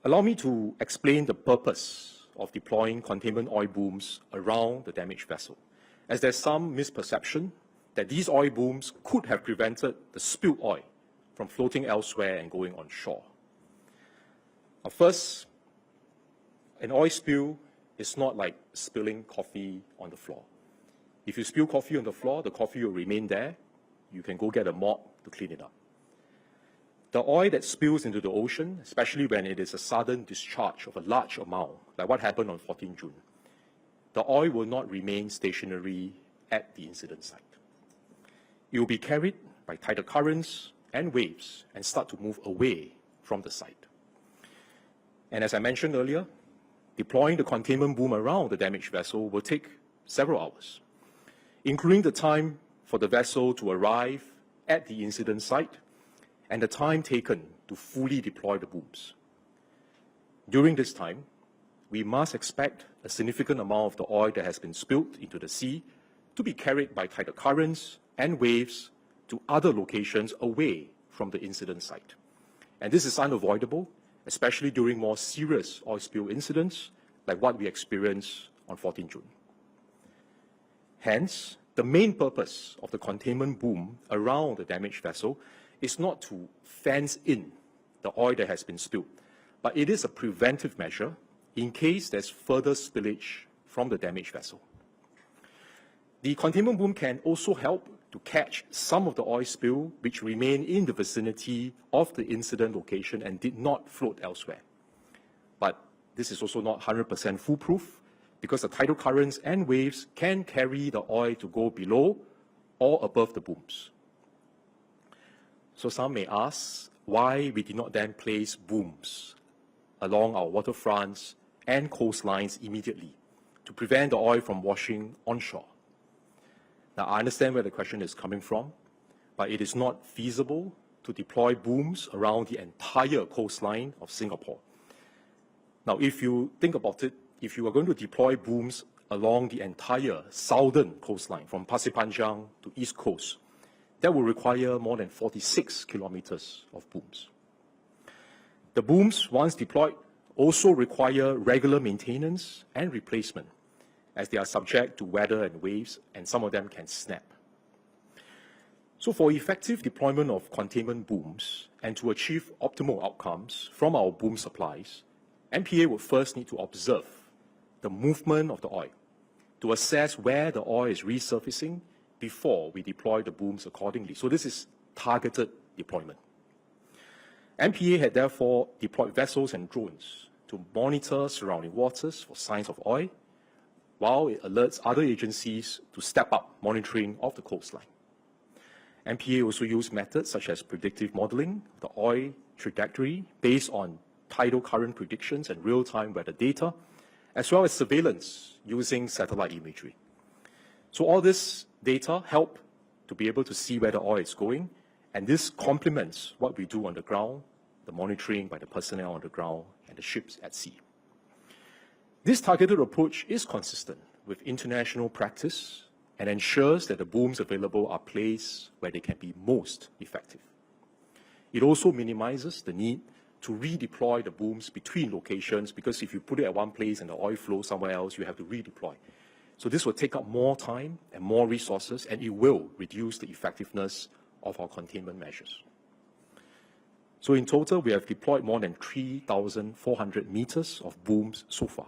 Allow me to explain the purpose of deploying containment oil booms around the damaged vessel, as there's some misperception that these oil booms could have prevented the spilled oil from floating elsewhere and going on shore. Now, first, an oil spill is not like spilling coffee on the floor. If you spill coffee on the floor, the coffee will remain there. You can go get a mop to clean it up. The oil that spills into the ocean, especially when it is a sudden discharge of a large amount, like what happened on 14 June, the oil will not remain stationary at the incident site. It will be carried by tidal currents and waves and start to move away from the site. And as I mentioned earlier, deploying the containment boom around the damaged vessel will take several hours, including the time for the vessel to arrive at the incident site and the time taken to fully deploy the booms. During this time, we must expect a significant amount of the oil that has been spilled into the sea to be carried by tidal currents and waves to other locations away from the incident site. And this is unavoidable, especially during more serious oil spill incidents like what we experienced on 14 June. Hence, the main purpose of the containment boom around the damaged vessel is not to fence in the oil that has been spilled, but it is a preventive measure in case there's further spillage from the damaged vessel. The containment boom can also help to catch some of the oil spill which remain in the vicinity of the incident location and did not float elsewhere. But this is also not 100% foolproof, because the tidal currents and waves can carry the oil to go below or above the booms. So some may ask why we did not then place booms along our waterfronts and coastlines immediately to prevent the oil from washing onshore. Now, I understand where the question is coming from, but it is not feasible to deploy booms around the entire coastline of Singapore. Now, if you think about it, if you are going to deploy booms along the entire southern coastline, from Pasir Panjang to East Coast, that will require more than 46 kilometers of booms. The booms, once deployed, also require regular maintenance and replacement, as they are subject to weather and waves, and some of them can snap. So for effective deployment of containment booms and to achieve optimal outcomes from our boom supplies, MPA would first need to observe the movement of the oil to assess where the oil is resurfacing before we deploy the booms accordingly. So this is targeted deployment. MPA had therefore deployed vessels and drones to monitor surrounding waters for signs of oil, while it alerts other agencies to step up monitoring of the coastline. MPA also used methods such as predictive modeling, the oil trajectory based on tidal current predictions and real-time weather data, as well as surveillance using satellite imagery. So all this data help to be able to see where the oil is going, and this complements what we do on the ground, the monitoring by the personnel on the ground and the ships at sea. This targeted approach is consistent with international practice and ensures that the booms available are placed where they can be most effective. It also minimizes the need to redeploy the booms between locations, because if you put it at one place and the oil flows somewhere else, you have to redeploy. So this will take up more time and more resources, and it will reduce the effectiveness of our containment measures. So in total, we have deployed more than 3,400 meters of booms so far.